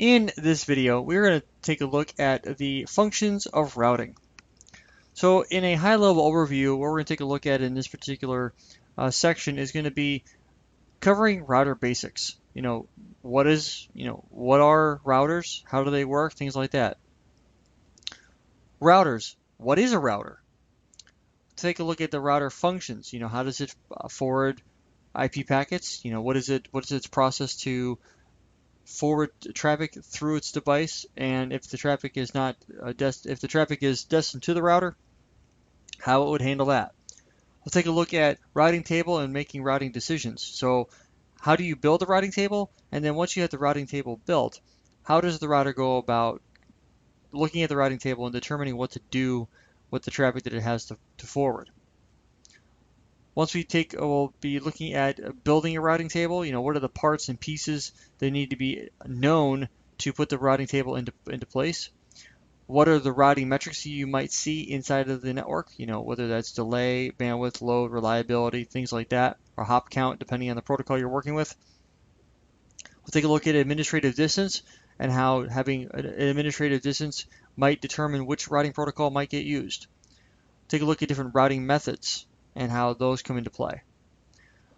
In this video, we're going to take a look at the functions of routing. So in a high-level overview, what we're going to take a look at in this particular section is going to be covering router basics. What are routers? How do they work? Things like that. Routers. What is a router? Take a look at the router functions. How does it forward IP packets? What is its process to forward traffic through its device, and if the traffic is not destined to the router, how it would handle that. We'll take a look at routing table and making routing decisions. So how do you build a routing table? And then once you have the routing table built, how does the router go about looking at the routing table and determining what to do with the traffic that it has to forward? We'll be looking at building a routing table. What are the parts and pieces that need to be known to put the routing table into place? What are the routing metrics you might see inside of the network? Whether that's delay, bandwidth, load, reliability, things like that, or hop count, depending on the protocol you're working with. We'll take a look at administrative distance and how having an administrative distance might determine which routing protocol might get used. Take a look at different routing methods and how those come into play.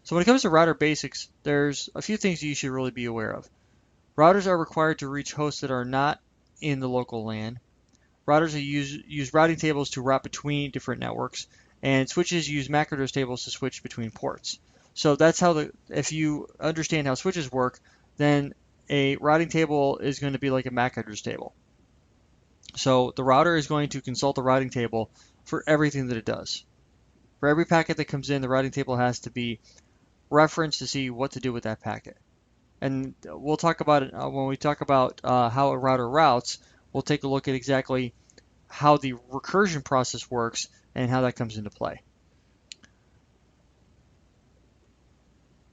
So when it comes to router basics, there's a few things you should really be aware of. Routers are required to reach hosts that are not in the local LAN. Routers use routing tables to route between different networks, and switches use MAC address tables to switch between ports. So that's how if you understand how switches work, then a routing table is going to be like a MAC address table. So the router is going to consult the routing table for everything that it does. For every packet that comes in, the routing table has to be referenced to see what to do with that packet. And we'll talk about it when we talk about how a router routes. We'll take a look at exactly how the recursion process works and how that comes into play.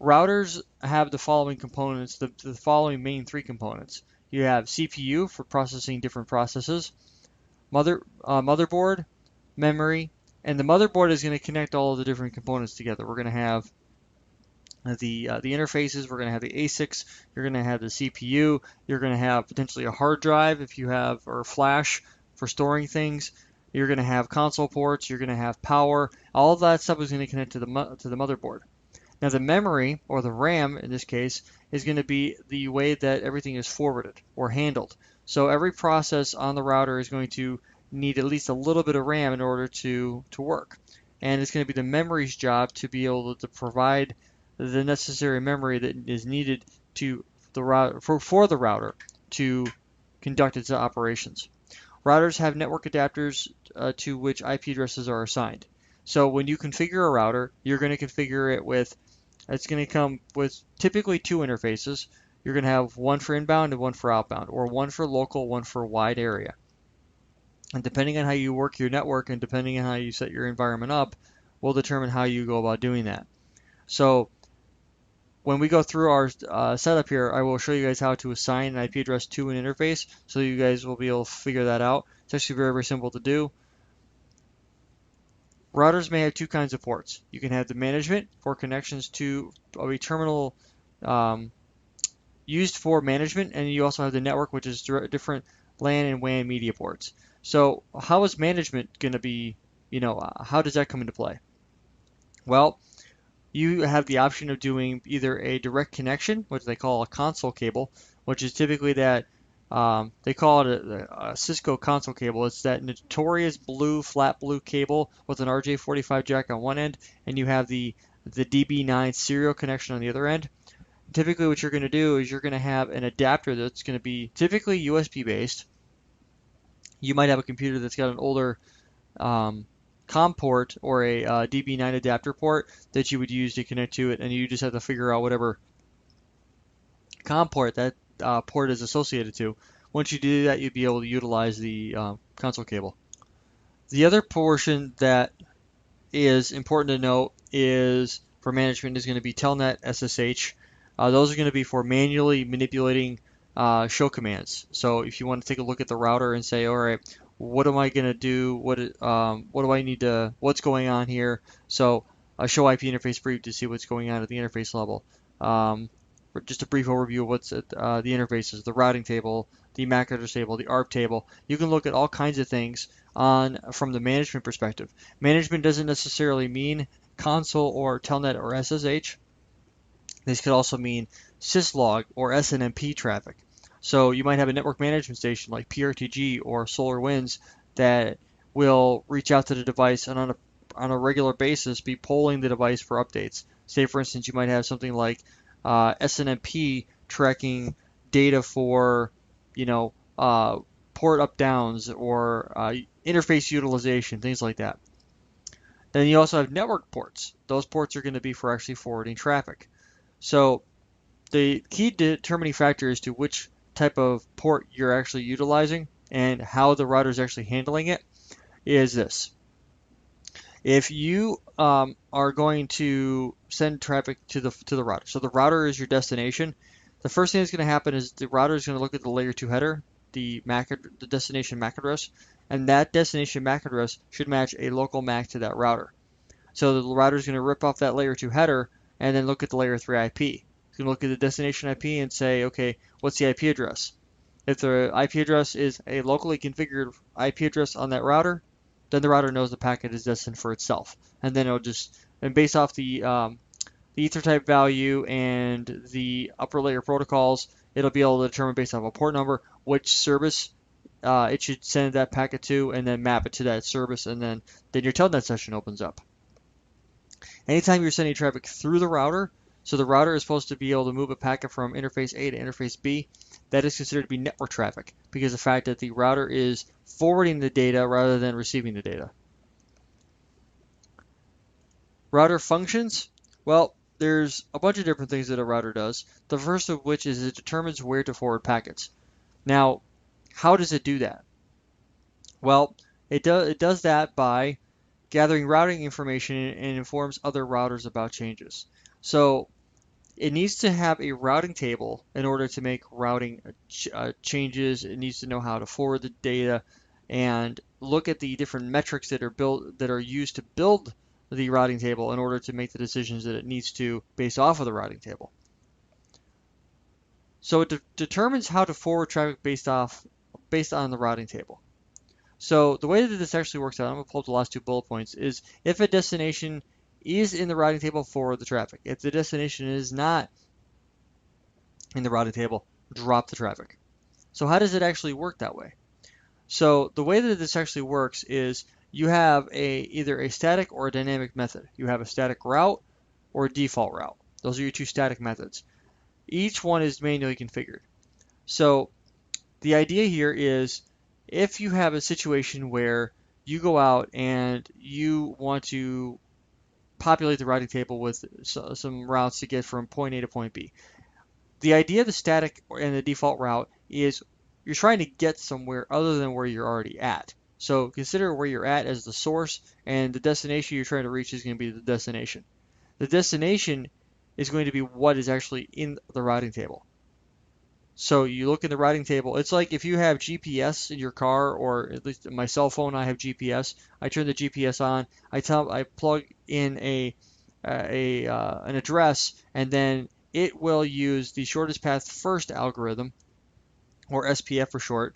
Routers have the following components, the following main three components. You have CPU for processing different processes, motherboard, memory, and the motherboard is going to connect all of the different components together. We're going to have the interfaces, we're going to have the ASICs, you're going to have the CPU, you're going to have potentially a hard drive if you have, or flash for storing things, you're going to have console ports, you're going to have power, all of that stuff is going to connect to the motherboard. Now the memory, or the RAM in this case, is going to be the way that everything is forwarded or handled. So every process on the router is going to need at least a little bit of RAM in order to work. And it's going to be the memory's job to be able to provide the necessary memory that is needed to the router for the router to conduct its operations. Routers have network adapters to which IP addresses are assigned. So when you configure a router, you're going to configure it with, it's going to come with typically two interfaces. You're going to have one for inbound and one for outbound, or one for local, one for wide area. And depending on how you work your network and depending on how you set your environment up, will determine how you go about doing that. So when we go through our setup here, I will show you guys how to assign an IP address to an interface, so you guys will be able to figure that out. It's actually very, very simple to do. Routers may have two kinds of ports. You can have the management for connections to a terminal used for management, and you also have the network, which is different LAN and WAN media ports. So how is management going to be, how does that come into play? Well, you have the option of doing either a direct connection, which they call a console cable, which is typically that, they call it a Cisco console cable. It's that notorious flat blue cable with an RJ45 jack on one end, and you have the DB9 serial connection on the other end. Typically what you're going to do is you're going to have an adapter that's going to be typically USB based. You might have a computer that's got an older COM port or a DB9 adapter port that you would use to connect to it, and you just have to figure out whatever COM port that port is associated to. Once you do that, you'd be able to utilize the console cable. The other portion that is important to note is for management is going to be Telnet SSH. Those are going to be for manually manipulating show commands. So if you want to take a look at the router and say, all right, what am I going to do? What do I need to? What's going on here? So show IP interface brief to see what's going on at the interface level. just a brief overview of what's at the interfaces, the routing table, the MAC address table, the ARP table. You can look at all kinds of things from the management perspective. Management doesn't necessarily mean console or telnet or SSH. This could also mean syslog or SNMP traffic. So you might have a network management station like PRTG or SolarWinds that will reach out to the device and on a regular basis be polling the device for updates. Say, for instance, you might have something like SNMP tracking data for, port up downs or interface utilization, things like that. Then you also have network ports. Those ports are going to be for actually forwarding traffic. So the key determining factor as to which type of port you're actually utilizing and how the router is actually handling it is this. If you are going to send traffic to the router, so the router is your destination, the first thing that's going to happen is the router is going to look at the layer 2 header, the destination MAC address, and that destination MAC address should match a local MAC to that router. So the router is going to rip off that layer 2 header and then look at the layer 3 IP. It's going to look at the destination IP and say, okay, what's the IP address? If the IP address is a locally configured IP address on that router, then the router knows the packet is destined for itself. And then it'll and based off the ether type value and the upper layer protocols, it'll be able to determine based off a port number which service it should send that packet to and then map it to that service, and then your telnet session opens up. Anytime you're sending traffic through the router, so the router is supposed to be able to move a packet from interface A to interface B, that is considered to be network traffic because of the fact that the router is forwarding the data rather than receiving the data. Router functions, well, there's a bunch of different things that a router does. The first of which is it determines where to forward packets. Now, how does it do that? Well, it does that by gathering routing information and informs other routers about changes. So it needs to have a routing table in order to make routing changes. It needs to know how to forward the data and look at the different metrics that are used to build the routing table in order to make the decisions that it needs to based off of the routing table. So it determines how to forward traffic based on the routing table. So the way that this actually works out, I'm going to pull up the last two bullet points, is if a destination is in the routing table, forward the traffic. If the destination is not in the routing table, drop the traffic. So how does it actually work that way? So the way that this actually works is you have either a static or a dynamic method. You have a static route or a default route. Those are your two static methods. Each one is manually configured. So the idea here is if you have a situation where you go out and you want to populate the routing table with some routes to get from point A to point B. The idea of the static and the default route is you're trying to get somewhere other than where you're already at. So consider where you're at as the source, and the destination you're trying to reach is going to be the destination. The destination is going to be what is actually in the routing table. So you look in the routing table. It's like if you have GPS in your car, or at least in my cell phone, I have GPS. I turn the GPS on. I plug in an address, and then it will use the shortest path first algorithm, or SPF for short,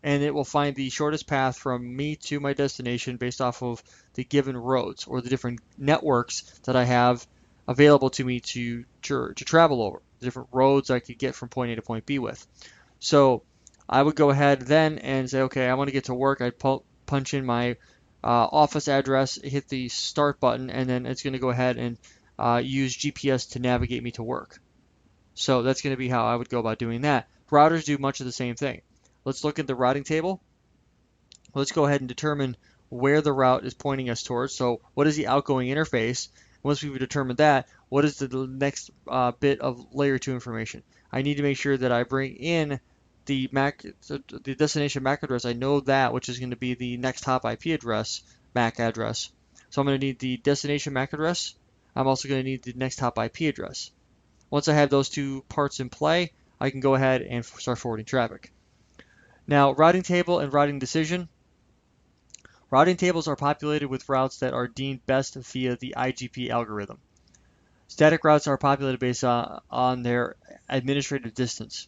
and it will find the shortest path from me to my destination based off of the given roads or the different networks that I have available to me to travel over. Different roads I could get from point A to point B with. So I would go ahead then and say, okay, I want to get to work. I'd punch in my office address, hit the start button, and then it's going to go ahead and use GPS to navigate me to work. So that's going to be how I would go about doing that. Routers do much of the same thing. Let's look at the routing table. Let's go ahead and determine where the route is pointing us towards. So what is the outgoing interface? Once we've determined that, what is the next bit of layer 2 information? I need to make sure that I bring in the destination MAC address. I know that, which is going to be the next hop IP address, MAC address. So I'm going to need the destination MAC address. I'm also going to need the next hop IP address. Once I have those two parts in play, I can go ahead and start forwarding traffic. Now, routing table and routing decision. Routing tables are populated with routes that are deemed best via the IGP algorithm. Static routes are populated based on their administrative distance.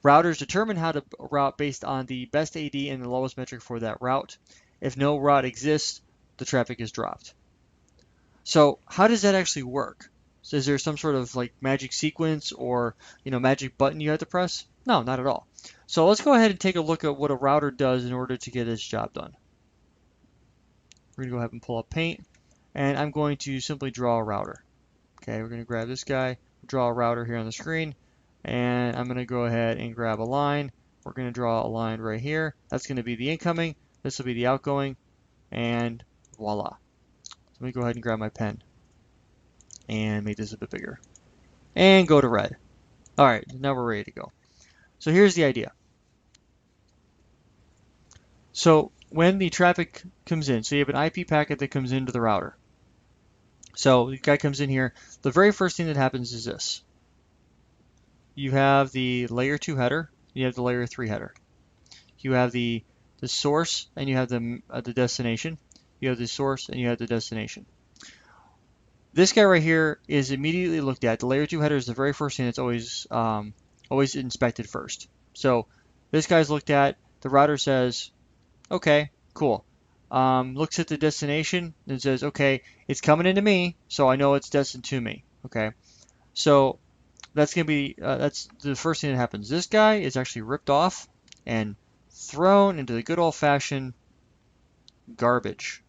Routers determine how to route based on the best AD and the lowest metric for that route. If no route exists, the traffic is dropped. So how does that actually work? So is there some sort of like magic sequence or magic button you have to press? No, not at all. So let's go ahead and take a look at what a router does in order to get its job done. We're going to go ahead and pull up Paint, and I'm going to simply draw a router. Okay, we're going to grab this guy, draw a router here on the screen, and I'm going to go ahead and grab a line. We're going to draw a line right here. That's going to be the incoming. This will be the outgoing, and voila. Let me go ahead and grab my pen and make this a bit bigger. And go to red. All right, now we're ready to go. So here's the idea. So when the traffic comes in, so you have an IP packet that comes into the router. So the guy comes in here. The very first thing that happens is this. You have the layer 2 header, you have the layer 3 header. You have the source and you have the destination. You have the source and you have the destination. This guy right here is immediately looked at. The layer 2 header is the very first thing that's always inspected first. So this guy's looked at. The router says, okay, cool. Looks at the destination and says, okay, it's coming into me, so I know it's destined to me. Okay, so that's gonna be that's the first thing that happens. This guy is actually ripped off and thrown into the good old-fashioned garbage.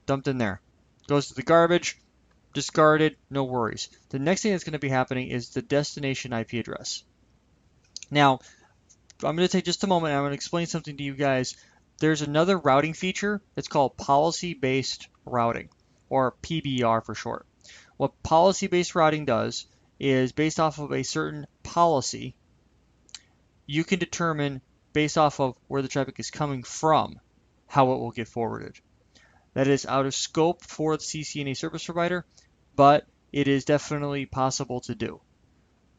Dumped in there. Goes to the garbage, discarded, no worries. The next thing that's going to be happening is the destination IP address. Now, I'm going to take just a moment and I'm going to explain something to you guys. There's another routing feature. It's called policy-based routing, or PBR for short. What policy-based routing does is, based off of a certain policy, you can determine, based off of where the traffic is coming from, how it will get forwarded. That is out of scope for the CCNA service provider, but it is definitely possible to do.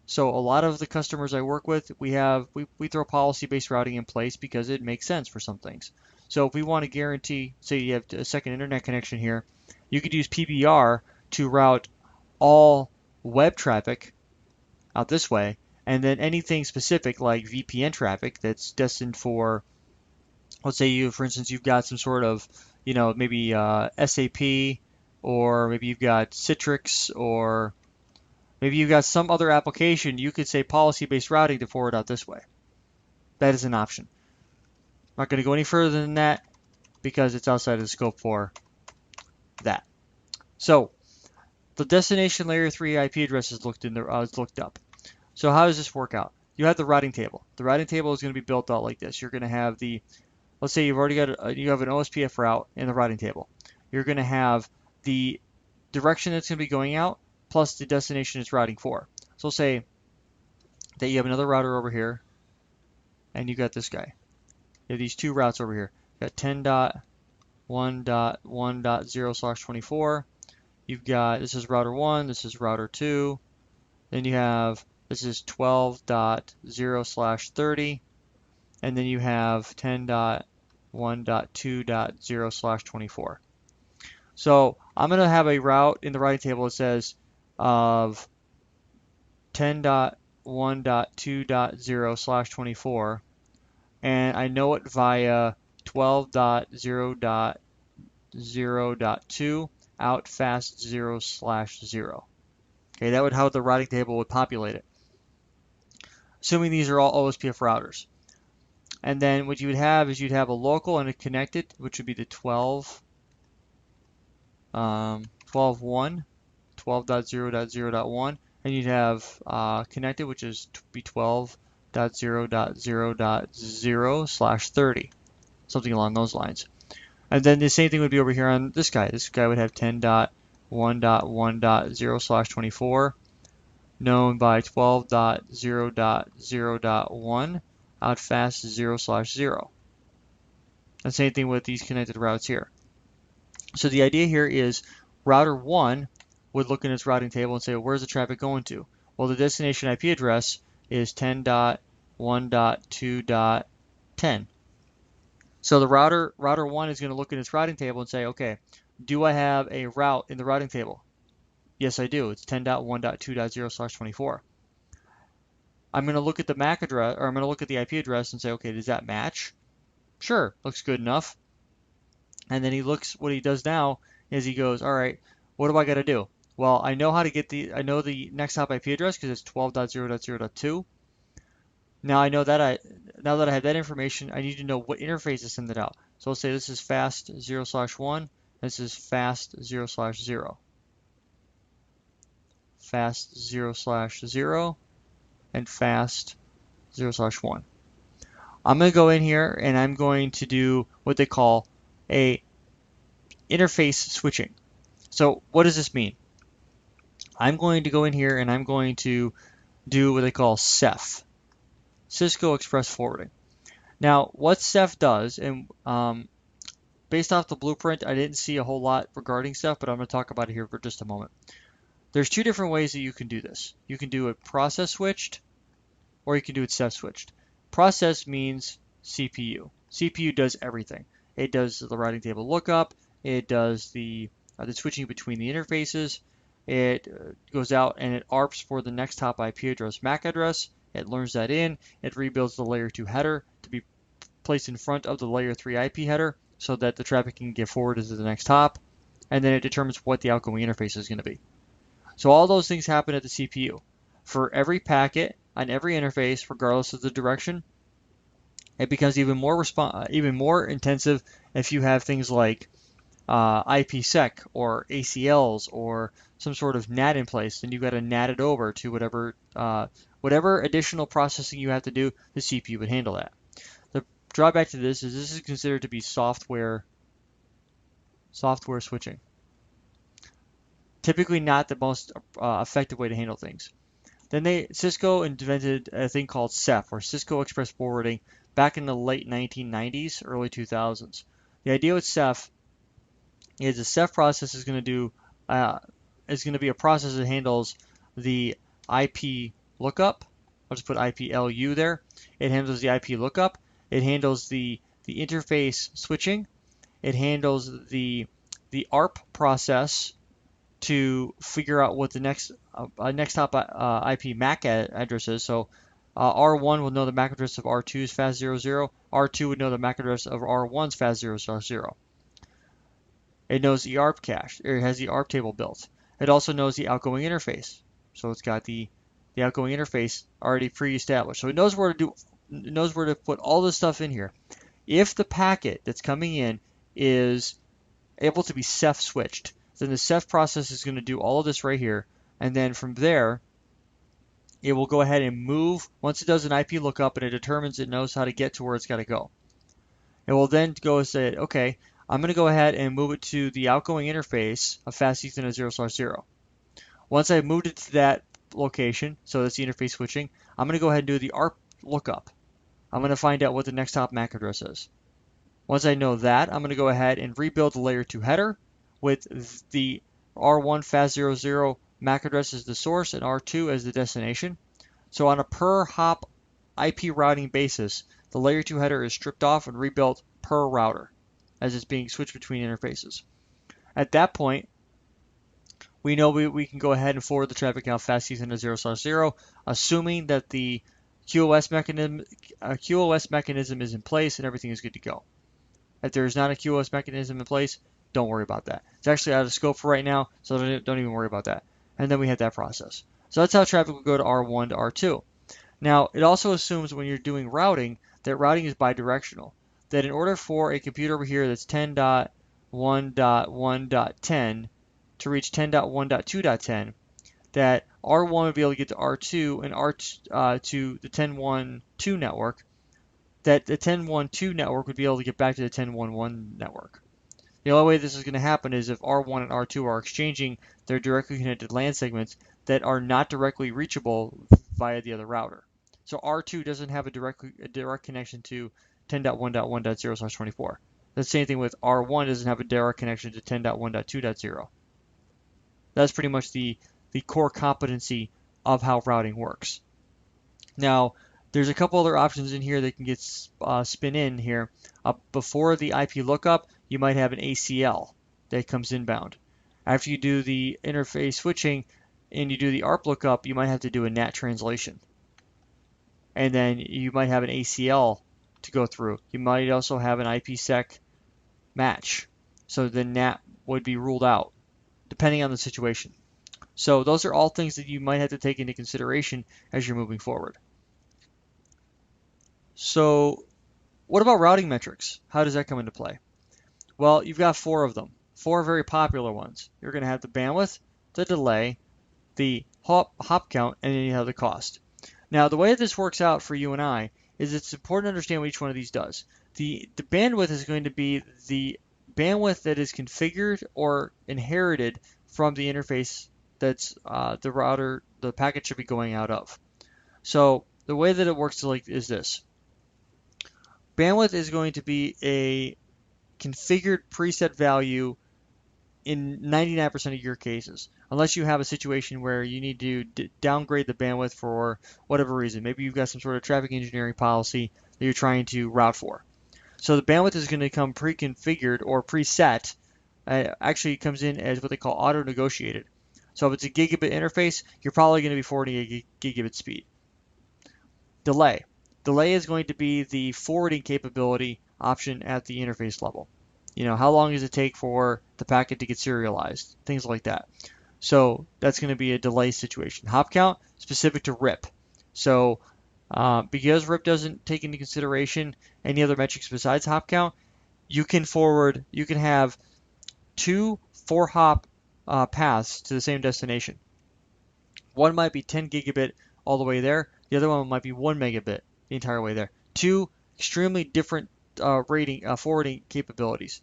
So a lot of the customers I work with, we throw policy-based routing in place because it makes sense for some things. So if we want to guarantee, say you have a second internet connection here, you could use PBR to route all web traffic out this way, and then anything specific like VPN traffic that's destined for, let's say for instance, you've got some sort of, maybe SAP, or maybe you've got Citrix, or maybe you've got some other application, you could say policy-based routing to forward out this way. That is an option. I'm not going to go any further than that because it's outside of the scope for that. So the destination layer 3 IP address is looked up. So how does this work out? You have the routing table. The routing table is going to be built out like this. You're going to have let's say you've already got you have an Ospf route in the routing table. You're going to have the direction that's going to be going out plus the destination it's routing for. So say that you have another router over here, and you got this guy. You have these two routes over here. You got 10.1.1.0/24. You've got, this is router 1, this is router 2. Then you have, this is 12.0/30. And then you have 10.1.2.0/24. So I'm going to have a route in the routing table that says of 10.1.2.0/24, and I know it via 12.0.0.2 out fast 0/0. Okay, that would how the routing table would populate it, assuming these are all Ospf routers. And then what you would have is you'd have a local and a connected, which would be the 12.1, 12.0.0.1, and you'd have connected, which is be 12.0.0.0/30, something along those lines. And then the same thing would be over here on this guy. This guy would have 10.1.1.0/24, known by 12.0.0.1, out fast 0/0. And same thing with these connected routes here. So the idea here is router 1 would look in its routing table and say, well, where's the traffic going to? Well, the destination IP address is 10.1.2.10. So the router 1 is going to look in its routing table and say, okay, do I have a route in the routing table? Yes, I do. It's 10.1.2.0/24. I'm going to look at the MAC address, or I'm going to look at the IP address and say, okay, does that match? Sure, looks good enough. And then what he does now is he goes, all right, what do I got to do? Well, I know how to get I know the next hop IP address because it's 12.0.0.2. Now that I have that information, I need to know what interface to send it out. So let's say this is fast 0/1, this is fast 0/0. Fast 0/0 and fast 0/1. I'm going to go in here and I'm going to do what they call a interface switching. So what does this mean? I'm going to go in here and I'm going to do what they call Ceph, Cisco Express Forwarding. Now, what Ceph does, and based off the blueprint, I didn't see a whole lot regarding Ceph, but I'm going to talk about it here for just a moment. There's two different ways that you can do this. You can do it process switched, or you can do it Ceph switched. Process means CPU. CPU does everything. It does the routing table lookup. It does the switching between the interfaces. It goes out and it ARPs for the next hop IP address MAC address. It learns that in. It rebuilds the layer 2 header to be placed in front of the layer 3 IP header so that the traffic can get forwarded to the next hop. And then it determines what the outgoing interface is going to be. So all those things happen at the CPU. For every packet on every interface, regardless of the direction, it becomes even more intensive if you have things like IPsec or ACLs or some sort of NAT in place. Then you've got to NAT it over to whatever additional processing you have to do. The CPU would handle that. The drawback to this is considered to be software switching. Typically not the most effective way to handle things. Then Cisco invented a thing called Ceph, or Cisco Express Forwarding, back in the late 1990s, early 2000s. The idea with Ceph is the Ceph process is going to be a process that handles the IP lookup. I'll just put IPLU there. It handles the IP lookup. It handles the interface switching. It handles the ARP process to figure out what the next hop IP MAC address is. So R1 will know the MAC address of R2's fast 00. R2 would know the MAC address of R1's fast 0/0. It knows the ARP cache. It has the ARP table built. It also knows the outgoing interface. So it's got the outgoing interface already pre-established. So it knows where to put all this stuff in here. If the packet that's coming in is able to be Ceph switched, then the Ceph process is going to do all of this right here, and then from there, it will go ahead and move. Once it does an IP lookup and it determines it knows how to get to where it's got to go, it will then go and say, okay, I'm going to go ahead and move it to the outgoing interface of fast Ethernet 0/0. Once I've moved it to that location, so that's the interface switching, I'm going to go ahead and do the ARP lookup. I'm going to find out what the next hop MAC address is. Once I know that, I'm going to go ahead and rebuild the layer 2 header with the R1 fast 00 MAC address as the source and R2 as the destination. So on a per hop IP routing basis, the layer 2 header is stripped off and rebuilt per router as it's being switched between interfaces. At that point, we know we can go ahead and forward the traffic now fast Ethernet 0/0, assuming that the QoS mechanism is in place and everything is good to go. If there's not a QoS mechanism in place, don't worry about that. It's actually out of scope for right now, so don't even worry about that. And then we have that process. So that's how traffic will go to R1 to R2. Now, it also assumes when you're doing routing, that routing is bidirectional. That in order for a computer over here that's 10.1.1.10 to reach 10.1.2.10, that R1 would be able to get to R2 and R2 to the 10.1.2 network, that the 10.1.2 network would be able to get back to the 10.1.1 network. The only way this is going to happen is if R1 and R2 are exchanging their directly connected LAN segments that are not directly reachable via the other router. So R2 doesn't have a direct connection to 10.1.1.0/24. The same thing with R1 doesn't have a direct connection to 10.1.2.0. That's pretty much the core competency of how routing works. Now, there's a couple other options in here that can get spin in here. Before the IP lookup, you might have an ACL that comes inbound. After you do the interface switching and you do the Arp Lookup, you might have to do a NAT translation. And then you might have an ACL to go through. You might also have an IPsec match. So the NAT would be ruled out, depending on the situation. So those are all things that you might have to take into consideration as you're moving forward. So what about routing metrics? How does that come into play? Well, you've got 4 of them. 4 very popular ones. You're going to have the bandwidth, the delay, the hop count, and then you have the cost. Now, the way that this works out for you and I is it's important to understand what each one of these does. The bandwidth is going to be the bandwidth that is configured or inherited from the interface that's the router, the packet should be going out of. So the way that it works is this. Bandwidth is going to be a configured preset value in 99% of your cases, unless you have a situation where you need to downgrade the bandwidth for whatever reason. Maybe you've got some sort of traffic engineering policy that you're trying to route for. So the bandwidth is going to come pre-configured or preset. Actually, it comes in as what they call auto-negotiated. So if it's a gigabit interface, you're probably going to be 40 gigabit speed. Delay. Delay is going to be the forwarding capability option at the interface level. You know, how long does it take for the packet to get serialized? Things like that. So that's going to be a delay situation. Hop count, specific to RIP. So because RIP doesn't take into consideration any other metrics besides hop count, you can have 2 4-hop paths to the same destination. One might be 10 gigabit all the way there. The other one might be 1 megabit the entire way there. 2 extremely different forwarding capabilities.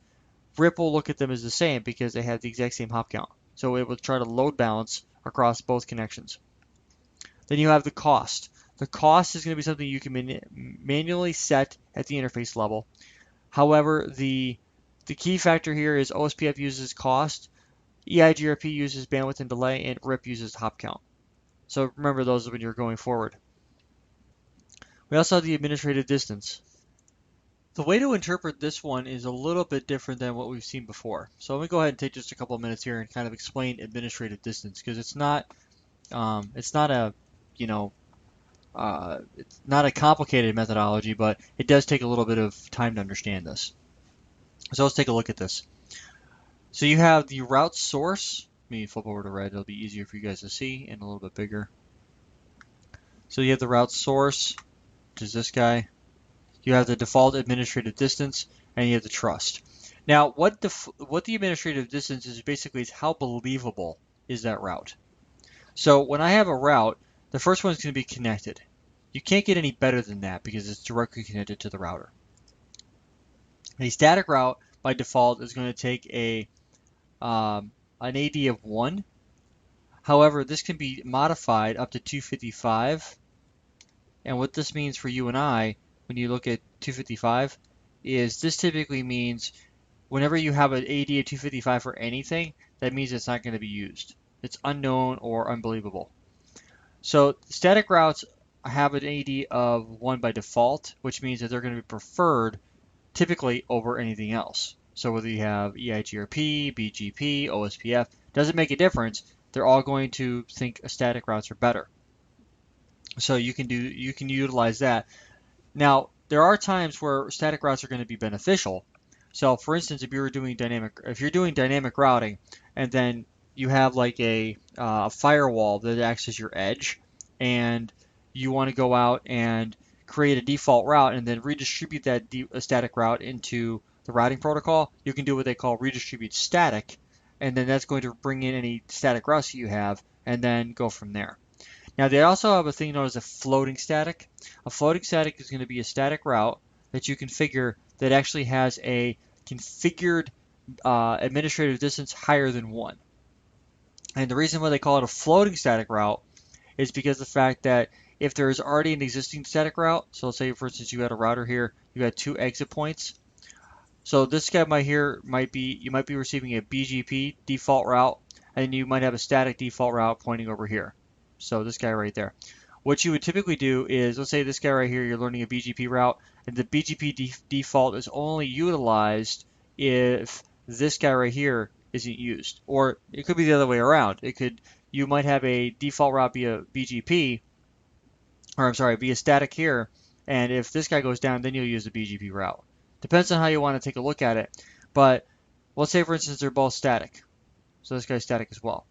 RIP will look at them as the same because they have the exact same hop count. So it will try to load balance across both connections. Then you have the cost. The cost is going to be something you can manually set at the interface level. However, the key factor here is Ospf uses cost, Eigrp uses bandwidth and delay, and RIP uses hop count. So remember those when you're going forward. We also have the administrative distance. The way to interpret this one is a little bit different than what we've seen before. So let me go ahead and take just a couple of minutes here and kind of explain administrative distance, because it's not a complicated methodology, but it does take a little bit of time to understand this. So let's take a look at this. So you have the route source. Let me flip over to red. It'll be easier for you guys to see and a little bit bigger. So you have the route source, which is this guy. You have the default administrative distance, and you have the trust. Now, what the administrative distance is basically is how believable is that route. So when I have a route, the first one is going to be connected. You can't get any better than that because it's directly connected to the router. A static route by default is going to take an AD of 1. However, this can be modified up to 255. And what this means for you and I, when you look at 255, is this typically means whenever you have an AD of 255 for anything, that means it's not going to be used. It's unknown or unbelievable. So static routes have an AD of 1 by default, which means that they're going to be preferred typically over anything else. So whether you have Eigrp, BGP, Ospf, doesn't make a difference. They're all going to think static routes are better. So you can utilize that. Now, there are times where static routes are going to be beneficial. So, for instance, if you're doing dynamic routing, and then you have like a firewall that acts as your edge, and you want to go out and create a default route and then redistribute that static route into the routing protocol, you can do what they call redistribute static, and then that's going to bring in any static routes that you have, and then go from there. Now, they also have a thing known as a floating static. A floating static is going to be a static route that you configure that actually has a configured administrative distance higher than 1. And the reason why they call it a floating static route is because of the fact that if there is already an existing static route, so let's say, for instance, you had a router here, you had 2 exit points. So this guy you might be receiving a BGP default route, and you might have a static default route pointing over here. So this guy right there. What you would typically do is, let's say this guy right here, you're learning a BGP route, and the BGP default is only utilized if this guy right here isn't used. Or it could be the other way around. You might have a default route via BGP, or I'm sorry, via static here, and if this guy goes down, then you'll use the BGP route. Depends on how you want to take a look at it. But let's say, for instance, they're both static. So this guy's static as well.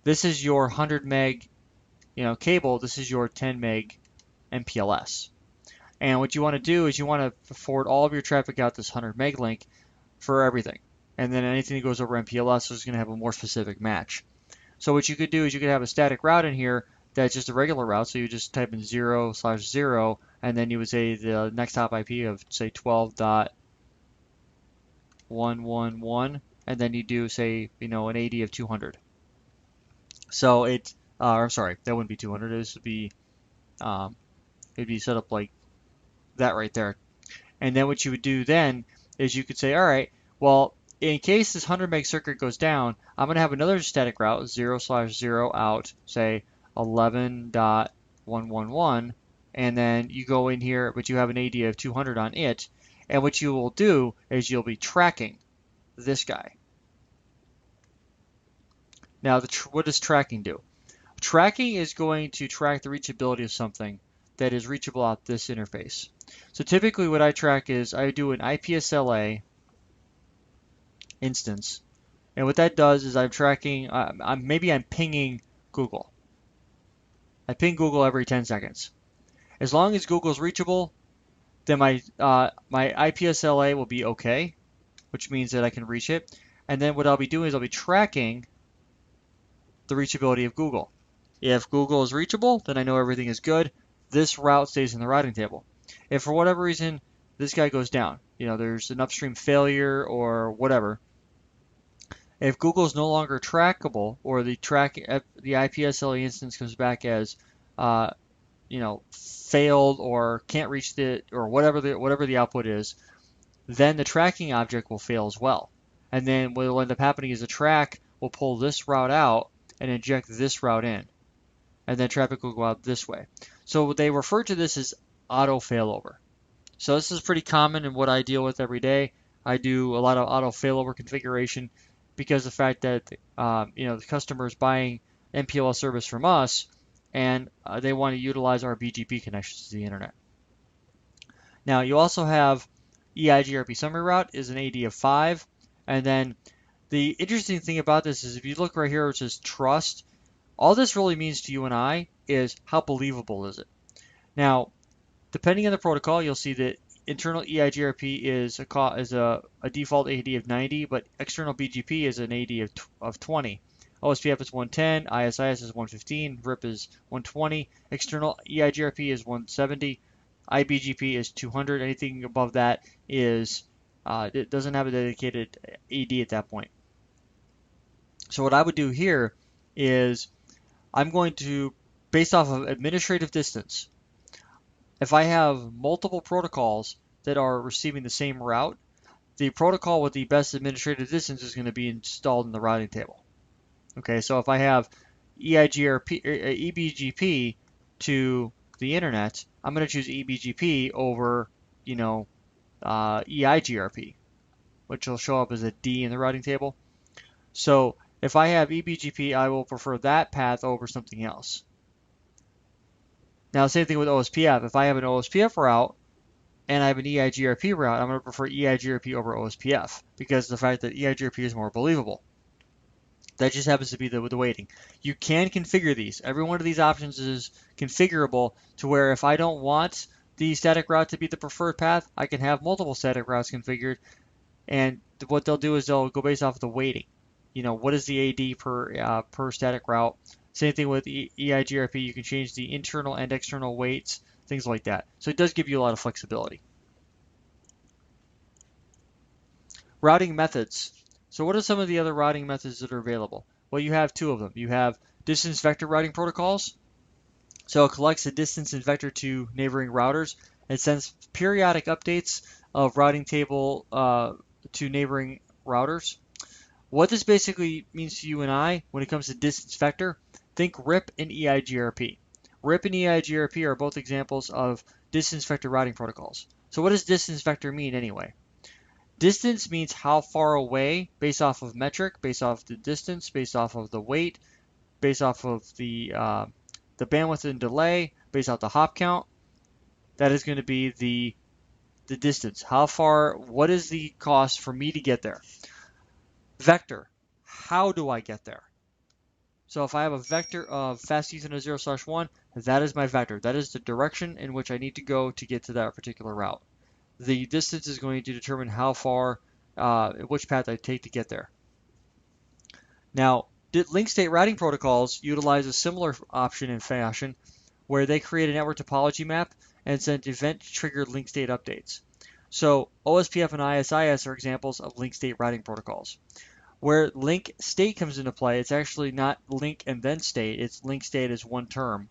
This is your 100 meg, cable. This is your 10 meg MPLS. And what you want to do is you want to forward all of your traffic out this 100 meg link for everything. And then anything that goes over MPLS is going to have a more specific match. So what you could do is you could have a static route in here that's just a regular route. So you just type in 0/0, and then you would say the next hop IP of, say, 12.111, and then you do, say, an AD of 200. So I'm sorry, that wouldn't be 200. This would be, it'd be set up like that right there. And then what you would do then is you could say, all right, well, in case this 100 meg circuit goes down, I'm going to have another static route, 0/0 out, say 11.111, and then you go in here, but you have an AD of 200 on it, and what you will do is you'll be tracking this guy. Now, what does tracking do? Tracking is going to track the reachability of something that is reachable out this interface. So typically what I track is I do an IPSLA instance, and what that does is I'm tracking, maybe I'm pinging Google. I ping Google every 10 seconds. As long as Google's reachable, then my IPSLA will be okay, which means that I can reach it. And then what I'll be doing is I'll be tracking the reachability of Google. If Google is reachable, then I know everything is good. This route stays in the routing table. If for whatever reason this guy goes down, there's an upstream failure or whatever, if Google is no longer trackable, or the IPSLA instance comes back as failed or can't reach it, or whatever the output is, then the tracking object will fail as well. And then what will end up happening is the track will pull this route out and inject this route in, and then traffic will go out this way. So they refer to this as auto failover. So this is pretty common in what I deal with every day. I do a lot of auto failover configuration because of the fact that the customer is buying MPLS service from us, and they want to utilize our BGP connections to the internet. Now you also have Eigrp Summary route is an AD of 5, and then the interesting thing about this is if you look right here where it says trust, all this really means to you and I is how believable is it. Now, depending on the protocol, you'll see that internal Eigrp is a default AD of 90, but external BGP is an AD of 20. Ospf is 110, ISIS is 115, RIP is 120, external Eigrp is 170, IBGP is 200. Anything above that is it doesn't have a dedicated AD at that point. So what I would do here is I'm going to, based off of administrative distance, if I have multiple protocols that are receiving the same route, the protocol with the best administrative distance is going to be installed in the routing table. Okay, so if I have EBGP to the internet, I'm going to choose EBGP over, Eigrp, which will show up as a D in the routing table. So if I have EBGP, I will prefer that path over something else. Now, same thing with Ospf. If I have an Ospf route and I have an Eigrp route, I'm going to prefer Eigrp over Ospf because of the fact that Eigrp is more believable. That just happens to be the weighting. You can configure these. Every one of these options is configurable to where if I don't want the static route to be the preferred path, I can have multiple static routes configured. And what they'll do is they'll go based off of the weighting. What is the AD per static route? Same thing with Eigrp. You can change the internal and external weights, things like that. So it does give you a lot of flexibility. Routing methods. So what are some of the other routing methods that are available? Well, you have two of them. You have distance vector routing protocols. So it collects the distance and vector to neighboring routers and sends periodic updates of routing table to neighboring routers. What this basically means to you and I when it comes to distance vector, think RIP and Eigrp. RIP and Eigrp are both examples of distance vector routing protocols. So what does distance vector mean anyway? Distance means how far away, based off of metric, based off the distance, based off of the weight, based off of the bandwidth and delay, based off the hop count. That is going to be the distance. How far, what is the cost for me to get there? Vector, how do I get there? So if I have a vector of fast Ethernet 0/1, that is my vector. That is the direction in which I need to go to get to that particular route. The distance is going to determine how far, which path I take to get there. Now, link state routing protocols utilize a similar option and fashion where they create a network topology map and send event-triggered link state updates. So Ospf and ISIS are examples of link state routing protocols. Where link state comes into play, it's actually not link and then state, it's link state as one term.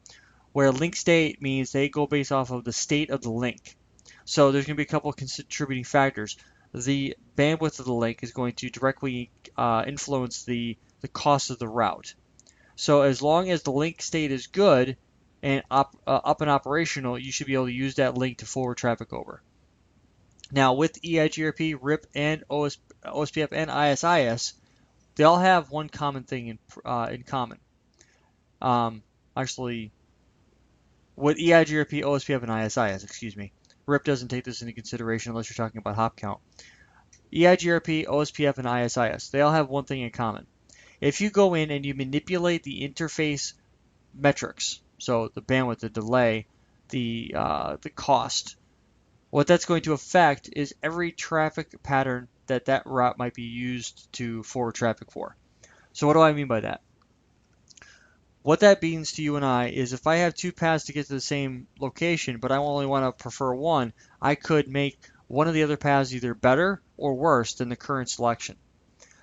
Where link state means they go based off of the state of the link. So there's going to be a couple of contributing factors. The bandwidth of the link is going to directly influence the cost of the route. So as long as the link state is good and up and operational, you should be able to use that link to forward traffic over. Now with Eigrp, RIP, and Ospf and ISIS, they all have one common thing in common. Actually, with Eigrp, Ospf, and ISIS, excuse me, RIP doesn't take this into consideration unless you're talking about hop count. Eigrp, Ospf, and ISIS, they all have one thing in common. If you go in and you manipulate the interface metrics, so the bandwidth, the delay, the cost, what that's going to affect is every traffic pattern that route might be used to forward traffic for. So what do I mean by that? What that means to you and I is if I have two paths to get to the same location, but I only want to prefer one, I could make one of the other paths either better or worse than the current selection.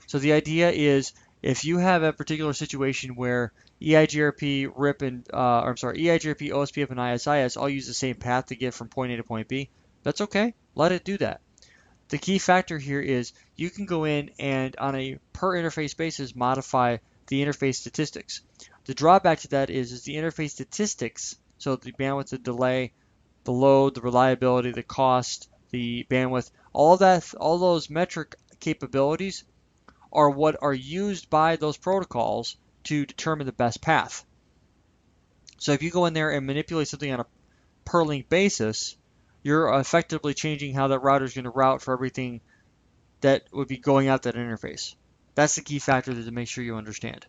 So the idea is if you have a particular situation where Eigrp, RIP, and Eigrp, Ospf, and ISIS all use the same path to get from point A to point B, that's okay. Let it do that. The key factor here is you can go in and on a per interface basis modify the interface statistics. The drawback to that is the interface statistics, so the bandwidth, the delay, the load, the reliability, the cost, the bandwidth, all those metric capabilities are what are used by those protocols to determine the best path. So if you go in there and manipulate something on a per link basis, you're effectively changing how that router is going to route for everything that would be going out that interface. That's the key factor to make sure you understand.